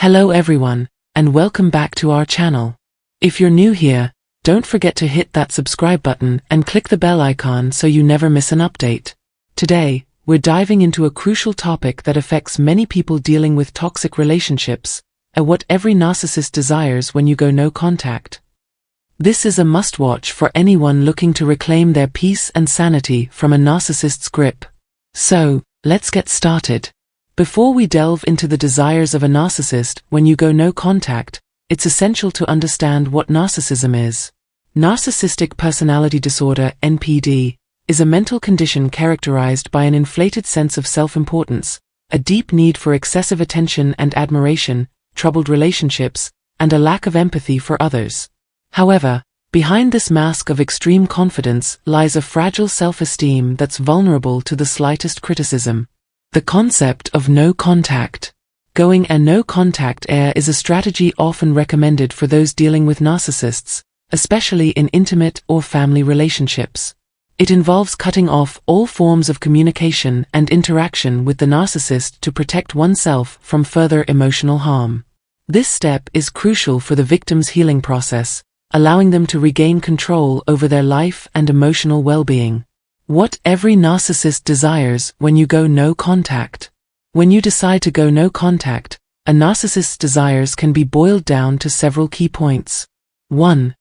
Hello everyone, and welcome back to our channel. If you're new here, don't forget to hit that subscribe button and click the bell icon so you never miss an update. Today, we're diving into a crucial topic that affects many people dealing with toxic relationships, and what every narcissist desires when you go no contact. This is a must-watch for anyone looking to reclaim their peace and sanity from a narcissist's grip. So, let's get started. Before we delve into the desires of a narcissist when you go no contact, it's essential to understand what narcissism is. Narcissistic personality disorder, NPD, is a mental condition characterized by an inflated sense of self-importance, a deep need for excessive attention and admiration, troubled relationships, and a lack of empathy for others. However, behind this mask of extreme confidence lies a fragile self-esteem that's vulnerable to the slightest criticism. The concept of no contact. Going a no contact is a strategy often recommended for those dealing with narcissists, especially in intimate or family relationships. It involves cutting off all forms of communication and interaction with the narcissist to protect oneself from further emotional harm. This step is crucial for the victim's healing process, allowing them to regain control over their life and emotional well-being. What every narcissist desires when you go no contact. When you decide to go no contact, a narcissist's desires can be boiled down to several key points. 1.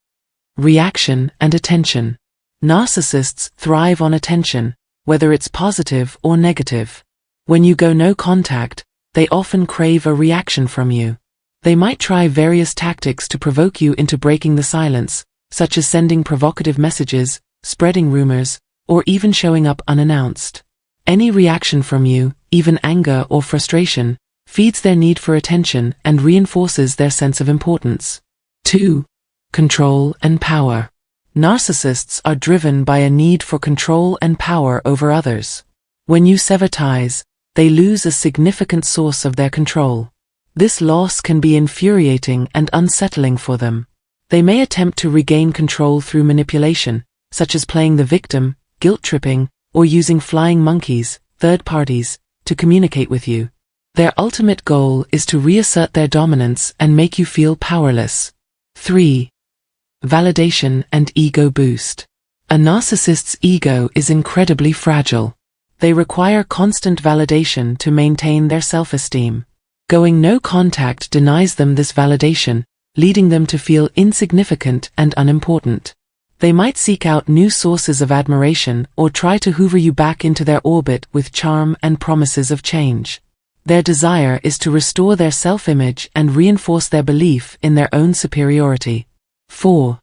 Reaction and attention. Narcissists thrive on attention, whether it's positive or negative. When you go no contact, they often crave a reaction from you. They might try various tactics to provoke you into breaking the silence, such as sending provocative messages, spreading rumors, or even showing up unannounced. Any reaction from you, even anger or frustration, feeds their need for attention and reinforces their sense of importance. 2. Control and power. Narcissists are driven by a need for control and power over others. When you sever ties, they lose a significant source of their control. This loss can be infuriating and unsettling for them. They may attempt to regain control through manipulation, such as playing the victim, guilt-tripping, or using flying monkeys, third parties, to communicate with you. Their ultimate goal is to reassert their dominance and make you feel powerless. 3. Validation and ego boost. A narcissist's ego is incredibly fragile. They require constant validation to maintain their self-esteem. Going no contact denies them this validation, leading them to feel insignificant and unimportant. They might seek out new sources of admiration or try to hoover you back into their orbit with charm and promises of change. Their desire is to restore their self-image and reinforce their belief in their own superiority. 4.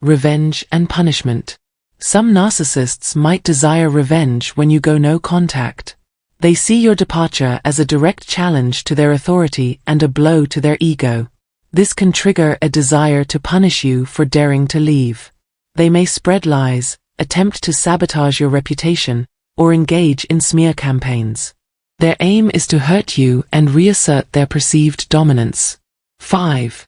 Revenge and punishment. Some narcissists might desire revenge when you go no contact. They see your departure as a direct challenge to their authority and a blow to their ego. This can trigger a desire to punish you for daring to leave. They may spread lies, attempt to sabotage your reputation, or engage in smear campaigns. Their aim is to hurt you and reassert their perceived dominance. 5.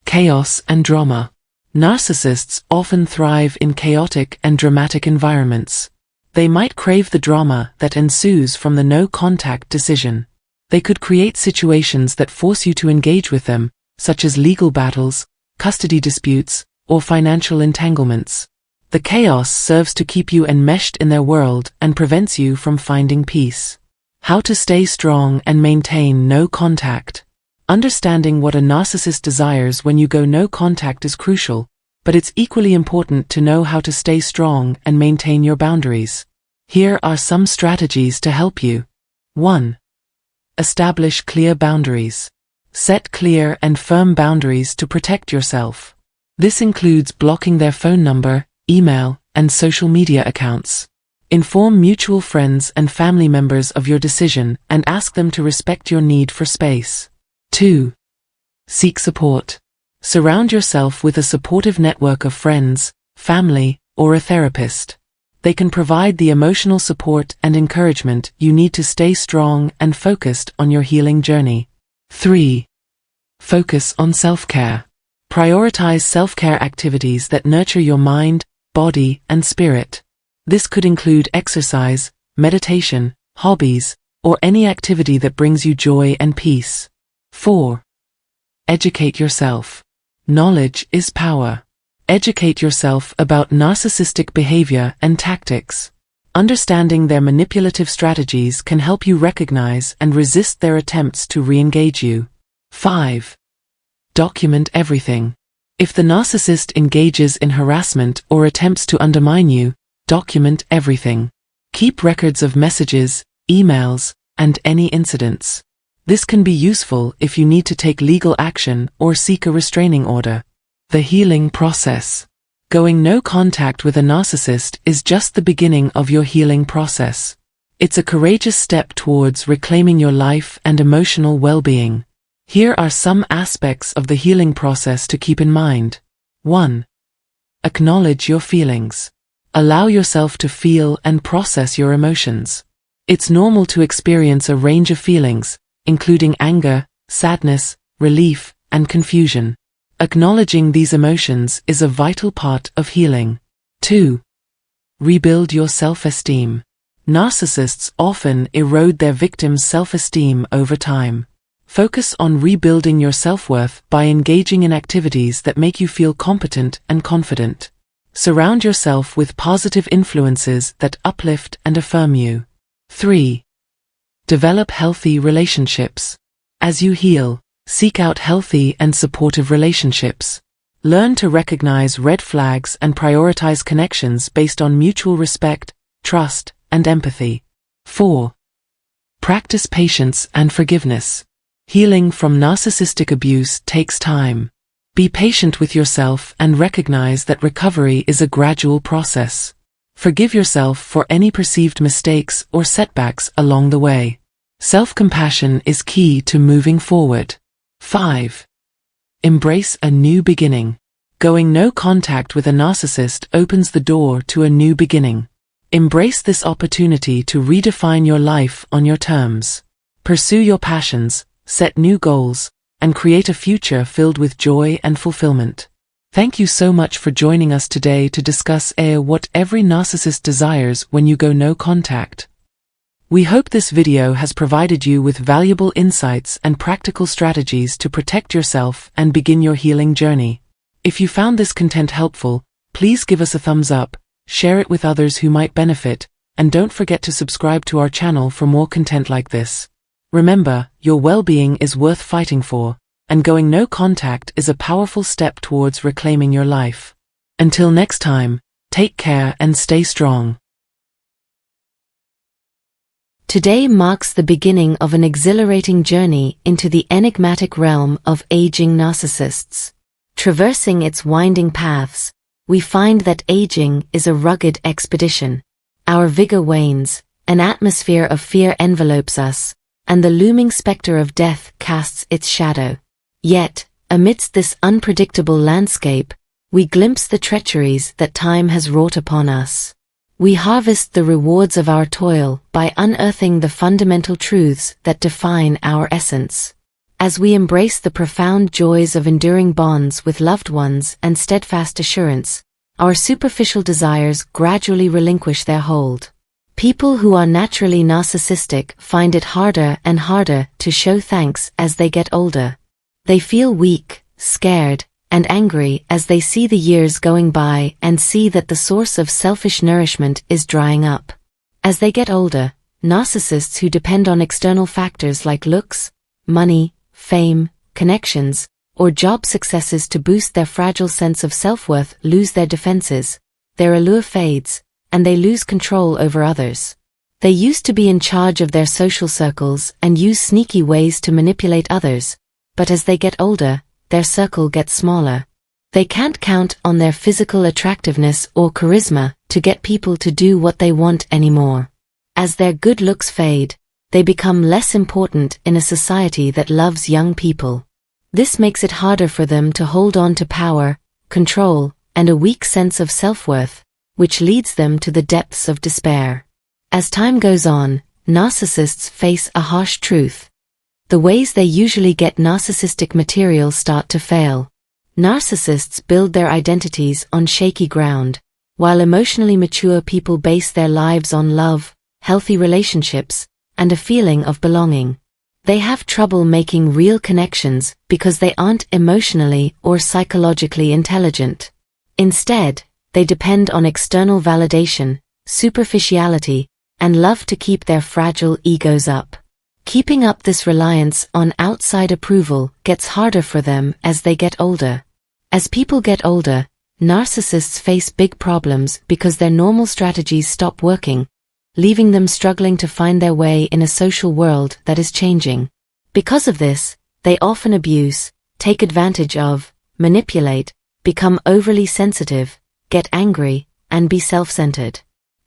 Chaos and drama. Narcissists often thrive in chaotic and dramatic environments. They might crave the drama that ensues from the no-contact decision. They could create situations that force you to engage with them, such as legal battles, custody disputes, or financial entanglements. The chaos serves to keep you enmeshed in their world and prevents you from finding peace. How to stay strong and maintain no contact. Understanding what a narcissist desires when you go no contact is crucial, but it's equally important to know how to stay strong and maintain your boundaries. Here are some strategies to help you. 1. Establish clear boundaries. Set clear and firm boundaries to protect yourself. This includes blocking their phone number, email, and social media accounts. Inform mutual friends and family members of your decision and ask them to respect your need for space. 2. Seek support. Surround yourself with a supportive network of friends, family, or a therapist. They can provide the emotional support and encouragement you need to stay strong and focused on your healing journey. 3. Focus on self-care. Prioritize self-care activities that nurture your mind, body, and spirit. This could include exercise, meditation, hobbies, or any activity that brings you joy and peace. 4. Educate yourself. Knowledge is power. Educate yourself about narcissistic behavior and tactics. Understanding their manipulative strategies can help you recognize and resist their attempts to re-engage you. 5. Document everything. If the narcissist engages in harassment or attempts to undermine you, document everything. Keep records of messages, emails, and any incidents. This can be useful if you need to take legal action or seek a restraining order. The healing process. Going no contact with a narcissist is just the beginning of your healing process. It's a courageous step towards reclaiming your life and emotional well-being. Here are some aspects of the healing process to keep in mind. 1. Acknowledge your feelings. Allow yourself to feel and process your emotions. It's normal to experience a range of feelings, including anger, sadness, relief, and confusion. Acknowledging these emotions is a vital part of healing. 2. Rebuild your self-esteem. Narcissists often erode their victims' self-esteem over time. Focus on rebuilding your self-worth by engaging in activities that make you feel competent and confident. Surround yourself with positive influences that uplift and affirm you. 3. Develop healthy relationships. As you heal, seek out healthy and supportive relationships. Learn to recognize red flags and prioritize connections based on mutual respect, trust, and empathy. 4. Practice patience and forgiveness. Healing from narcissistic abuse takes time. Be patient with yourself and recognize that recovery is a gradual process. Forgive yourself for any perceived mistakes or setbacks along the way. Self-compassion is key to moving forward. 5. Embrace a new beginning. Going no contact with a narcissist opens the door to a new beginning. Embrace this opportunity to redefine your life on your terms. Pursue your passions, set new goals, and create a future filled with joy and fulfillment. Thank you so much for joining us today to discuss what every narcissist desires when you go no contact. We hope this video has provided you with valuable insights and practical strategies to protect yourself and begin your healing journey. If you found this content helpful, please give us a thumbs up, share it with others who might benefit, and don't forget to subscribe to our channel for more content like this. Remember, your well-being is worth fighting for, and going no contact is a powerful step towards reclaiming your life. Until next time, take care and stay strong. Today marks the beginning of an exhilarating journey into the enigmatic realm of aging narcissists. Traversing its winding paths, we find that aging is a rugged expedition. Our vigor wanes, an atmosphere of fear envelopes us, and the looming specter of death casts its shadow. Yet, amidst this unpredictable landscape, we glimpse the treacheries that time has wrought upon us. We harvest the rewards of our toil by unearthing the fundamental truths that define our essence. As we embrace the profound joys of enduring bonds with loved ones and steadfast assurance, our superficial desires gradually relinquish their hold. People who are naturally narcissistic find it harder and harder to show thanks as they get older. They feel weak, scared, and angry as they see the years going by and see that the source of selfish nourishment is drying up. As they get older, narcissists who depend on external factors like looks, money, fame, connections, or job successes to boost their fragile sense of self-worth lose their defenses, their allure fades, and they lose control over others. They used to be in charge of their social circles and use sneaky ways to manipulate others, but as they get older, their circle gets smaller. They can't count on their physical attractiveness or charisma to get people to do what they want anymore. As their good looks fade, they become less important in a society that loves young people. This makes it harder for them to hold on to power, control, and a weak sense of self-worth, which leads them to the depths of despair. As time goes on, narcissists face a harsh truth. The ways they usually get narcissistic material start to fail. Narcissists build their identities on shaky ground, while emotionally mature people base their lives on love, healthy relationships, and a feeling of belonging. They have trouble making real connections because they aren't emotionally or psychologically intelligent. Instead, they depend on external validation, superficiality, and love to keep their fragile egos up. Keeping up this reliance on outside approval gets harder for them as they get older. As people get older, narcissists face big problems because their normal strategies stop working, leaving them struggling to find their way in a social world that is changing. Because of this, they often abuse, take advantage of, manipulate, become overly sensitive, get angry, and be self-centered.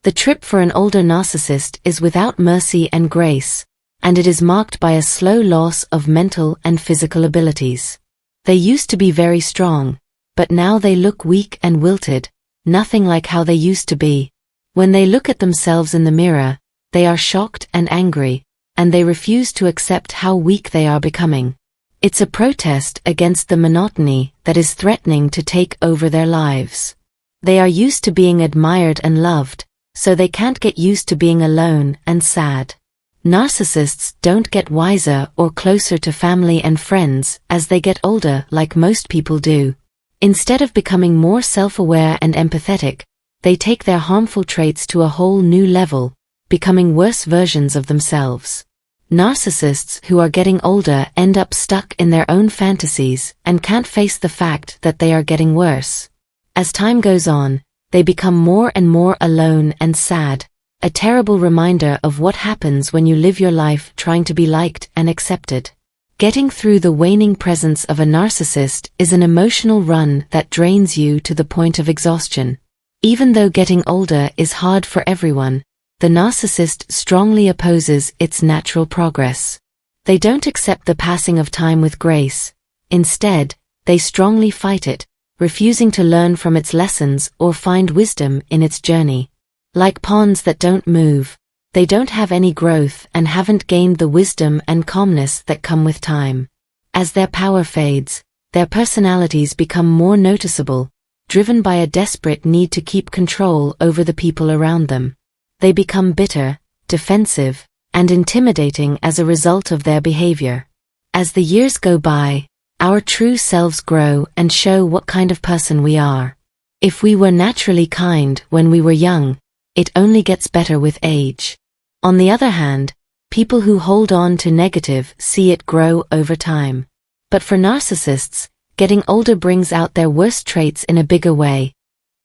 The trip for an older narcissist is without mercy and grace, and it is marked by a slow loss of mental and physical abilities. They used to be very strong, but now they look weak and wilted, nothing like how they used to be. When they look at themselves in the mirror, they are shocked and angry, and they refuse to accept how weak they are becoming. It's a protest against the monotony that is threatening to take over their lives. They are used to being admired and loved, so they can't get used to being alone and sad. Narcissists don't get wiser or closer to family and friends as they get older like most people do. Instead of becoming more self-aware and empathetic, they take their harmful traits to a whole new level, becoming worse versions of themselves. Narcissists who are getting older end up stuck in their own fantasies and can't face the fact that they are getting worse. As time goes on, they become more and more alone and sad, a terrible reminder of what happens when you live your life trying to be liked and accepted. Getting through the waning presence of a narcissist is an emotional run that drains you to the point of exhaustion. Even though getting older is hard for everyone, the narcissist strongly opposes its natural progress. They don't accept the passing of time with grace. Instead, they strongly fight it, refusing to learn from its lessons or find wisdom in its journey. Like pawns that don't move, they don't have any growth and haven't gained the wisdom and calmness that come with time. As their power fades, their personalities become more noticeable, driven by a desperate need to keep control over the people around them. They become bitter, defensive, and intimidating as a result of their behavior. As the years go by, our true selves grow and show what kind of person we are. If we were naturally kind when we were young, it only gets better with age. On the other hand, people who hold on to negative see it grow over time. But for narcissists, getting older brings out their worst traits in a bigger way.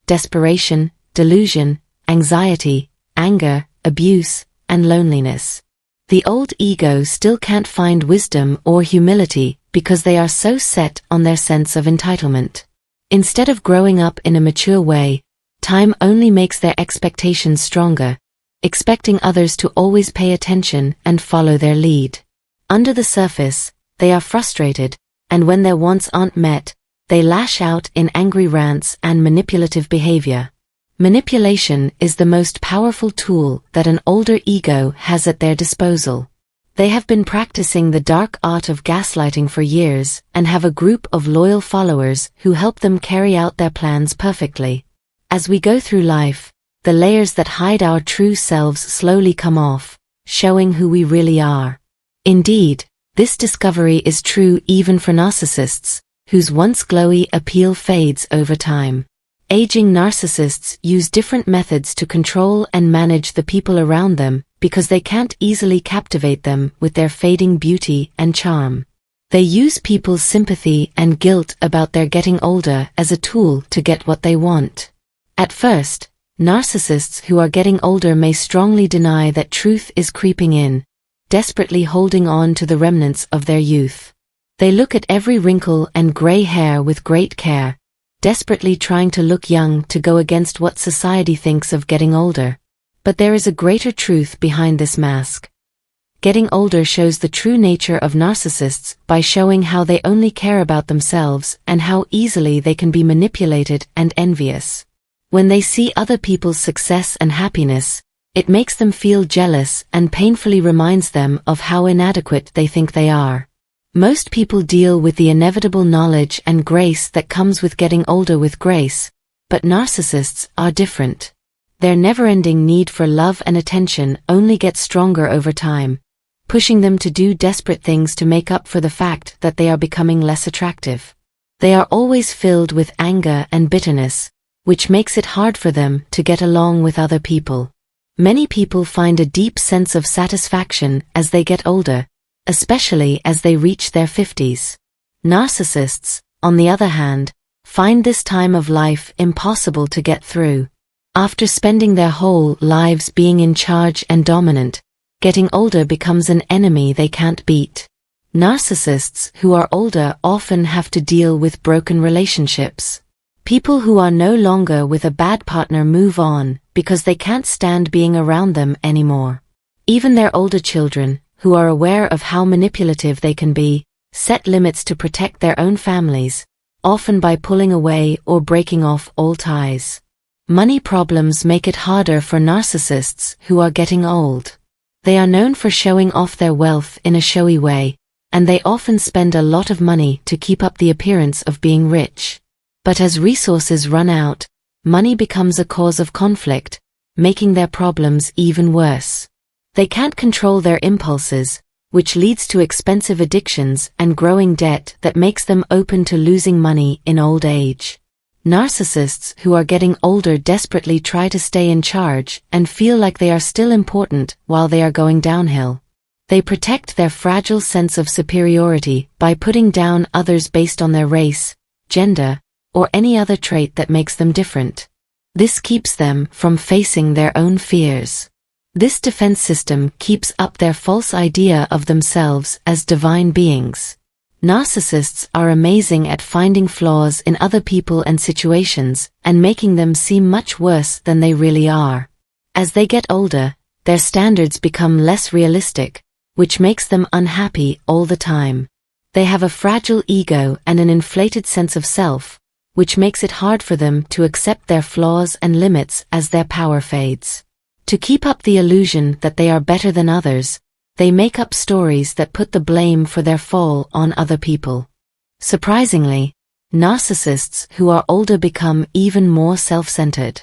Desperation, delusion, anxiety, anger, abuse, and loneliness. The old ego still can't find wisdom or humility because they are so set on their sense of entitlement. Instead of growing up in a mature way, time only makes their expectations stronger, expecting others to always pay attention and follow their lead. Under the surface, they are frustrated, and when their wants aren't met, they lash out in angry rants and manipulative behavior. Manipulation is the most powerful tool that an older ego has at their disposal. They have been practicing the dark art of gaslighting for years and have a group of loyal followers who help them carry out their plans perfectly. As we go through life, the layers that hide our true selves slowly come off, showing who we really are. Indeed, this discovery is true even for narcissists, whose once glowy appeal fades over time. Aging narcissists use different methods to control and manage the people around them because they can't easily captivate them with their fading beauty and charm. They use people's sympathy and guilt about their getting older as a tool to get what they want. At first, narcissists who are getting older may strongly deny that truth is creeping in, desperately holding on to the remnants of their youth. They look at every wrinkle and gray hair with great care, desperately trying to look young to go against what society thinks of getting older. But there is a greater truth behind this mask. Getting older shows the true nature of narcissists by showing how they only care about themselves and how easily they can be manipulated and envious. When they see other people's success and happiness, it makes them feel jealous and painfully reminds them of how inadequate they think they are. Most people deal with the inevitable knowledge and grace that comes with getting older with grace, but narcissists are different. Their never-ending need for love and attention only gets stronger over time, pushing them to do desperate things to make up for the fact that they are becoming less attractive. They are always filled with anger and bitterness, which makes it hard for them to get along with other people. Many people find a deep sense of satisfaction as they get older, especially as they reach their 50s. Narcissists, on the other hand, find this time of life impossible to get through. After spending their whole lives being in charge and dominant, getting older becomes an enemy they can't beat. Narcissists who are older often have to deal with broken relationships. People who are no longer with a bad partner move on because they can't stand being around them anymore. Even their older children, who are aware of how manipulative they can be, set limits to protect their own families, often by pulling away or breaking off all ties. Money problems make it harder for narcissists who are getting old. They are known for showing off their wealth in a showy way, and they often spend a lot of money to keep up the appearance of being rich. But as resources run out, money becomes a cause of conflict, making their problems even worse. They can't control their impulses, which leads to expensive addictions and growing debt that makes them open to losing money in old age. Narcissists who are getting older desperately try to stay in charge and feel like they are still important while they are going downhill. They protect their fragile sense of superiority by putting down others based on their race, gender, or any other trait that makes them different. This keeps them from facing their own fears. This defense system keeps up their false idea of themselves as divine beings. Narcissists are amazing at finding flaws in other people and situations and making them seem much worse than they really are. As they get older, their standards become less realistic, which makes them unhappy all the time. They have a fragile ego and an inflated sense of self, which makes it hard for them to accept their flaws and limits as their power fades. To keep up the illusion that they are better than others, they make up stories that put the blame for their fall on other people. Surprisingly, narcissists who are older become even more self-centered.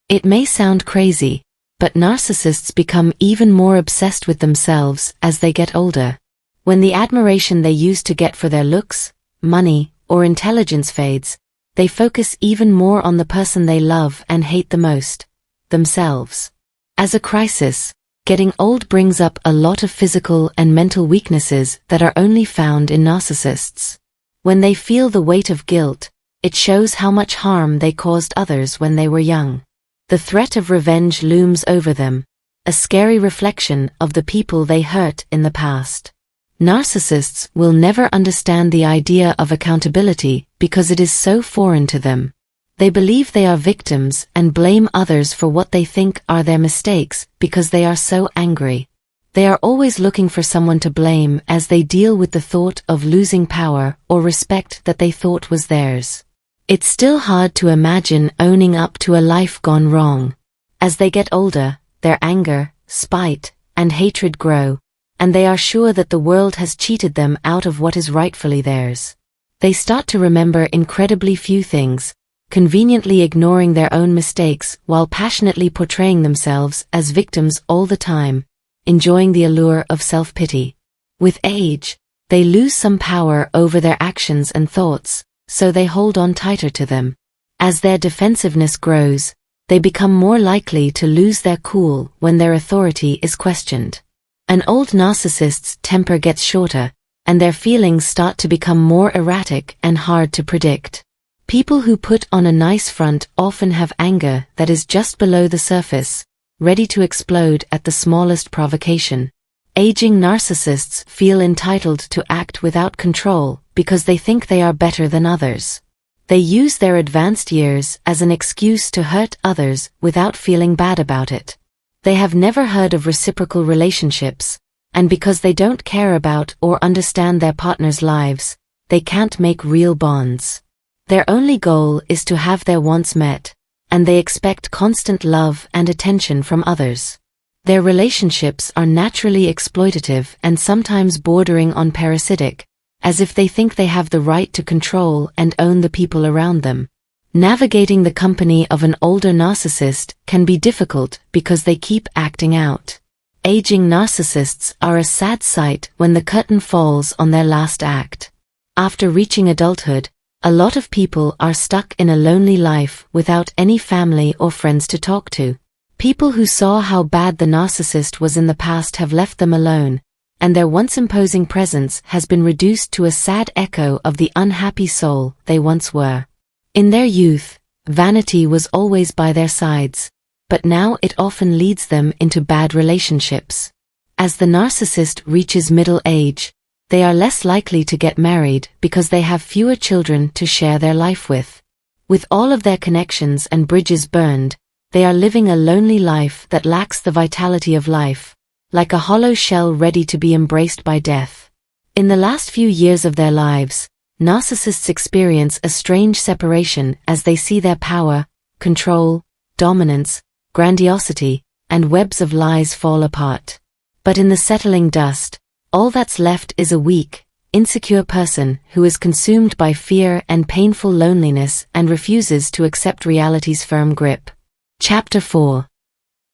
It may sound crazy, but narcissists become even more obsessed with themselves as they get older. When the admiration they used to get for their looks, money, or intelligence fades, they focus even more on the person they love and hate the most, themselves. As a crisis, getting old brings up a lot of physical and mental weaknesses that are only found in narcissists. When they feel the weight of guilt, it shows how much harm they caused others when they were young. The threat of revenge looms over them, a scary reflection of the people they hurt in the past. Narcissists will never understand the idea of accountability because it is so foreign to them. They believe they are victims and blame others for what they think are their mistakes because they are so angry. They are always looking for someone to blame as they deal with the thought of losing power or respect that they thought was theirs. It's still hard to imagine owning up to a life gone wrong. As they get older, their anger, spite, and hatred grow, and they are sure that the world has cheated them out of what is rightfully theirs. They start to remember incredibly few things, conveniently ignoring their own mistakes while passionately portraying themselves as victims all the time, enjoying the allure of self-pity. With age, they lose some power over their actions and thoughts, so they hold on tighter to them. As their defensiveness grows, they become more likely to lose their cool when their authority is questioned. An old narcissist's temper gets shorter, and their feelings start to become more erratic and hard to predict. People who put on a nice front often have anger that is just below the surface, ready to explode at the smallest provocation. Aging narcissists feel entitled to act without control because they think they are better than others. They use their advanced years as an excuse to hurt others without feeling bad about it. They have never heard of reciprocal relationships, and because they don't care about or understand their partner's lives, they can't make real bonds. Their only goal is to have their wants met, and they expect constant love and attention from others. Their relationships are naturally exploitative and sometimes bordering on parasitic, as if they think they have the right to control and own the people around them. Navigating the company of an older narcissist can be difficult because they keep acting out. Aging narcissists are a sad sight when the curtain falls on their last act. After reaching adulthood, a lot of people are stuck in a lonely life without any family or friends to talk to. People who saw how bad the narcissist was in the past have left them alone, and their once imposing presence has been reduced to a sad echo of the unhappy soul they once were. In their youth, vanity was always by their sides, but now it often leads them into bad relationships. As the narcissist reaches middle age, they are less likely to get married because they have fewer children to share their life with. With all of their connections and bridges burned, they are living a lonely life that lacks the vitality of life, like a hollow shell ready to be embraced by death. In the last few years of their lives, narcissists experience a strange separation as they see their power, control, dominance, grandiosity, and webs of lies fall apart. But in the settling dust, all that's left is a weak, insecure person who is consumed by fear and painful loneliness and refuses to accept reality's firm grip. Chapter 4.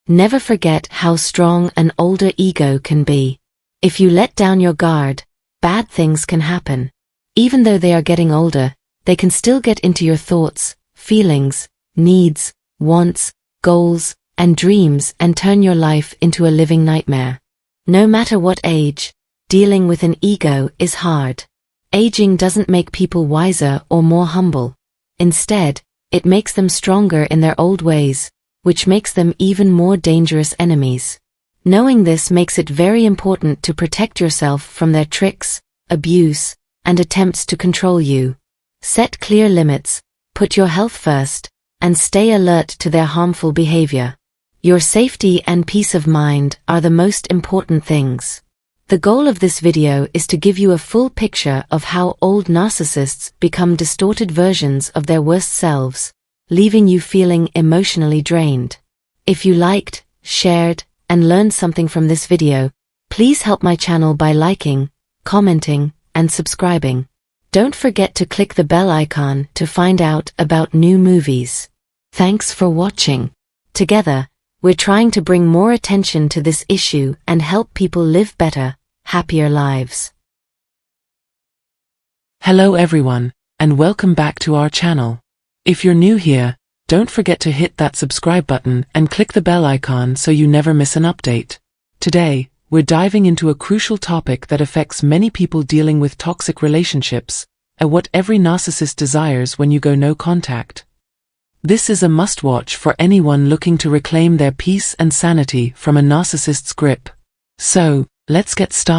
Never forget how strong an older ego can be. If you let down your guard, bad things can happen. Even though they are getting older, they can still get into your thoughts, feelings, needs, wants, goals, and dreams and turn your life into a living nightmare. No matter what age, dealing with an ego is hard. Aging doesn't make people wiser or more humble. Instead, it makes them stronger in their old ways, which makes them even more dangerous enemies. Knowing this makes it very important to protect yourself from their tricks, abuse, and attempts to control you. Set clear limits, put your health first, and stay alert to their harmful behavior. Your safety and peace of mind are the most important things. The goal of this video is to give you a full picture of how old narcissists become distorted versions of their worst selves, leaving you feeling emotionally drained. If you liked, shared, and learned something from this video, please help my channel by liking, commenting, and subscribing. Don't forget to click the bell icon to find out about new movies. Thanks for watching. Together, we're trying to bring more attention to this issue and help people live better, happier lives. Hello everyone, and welcome back to our channel. If you're new here, don't forget to hit that subscribe button and click the bell icon so you never miss an update. Today, we're diving into a crucial topic that affects many people dealing with toxic relationships, and what every narcissist desires when you go no contact. This is a must-watch for anyone looking to reclaim their peace and sanity from a narcissist's grip. So, let's get started.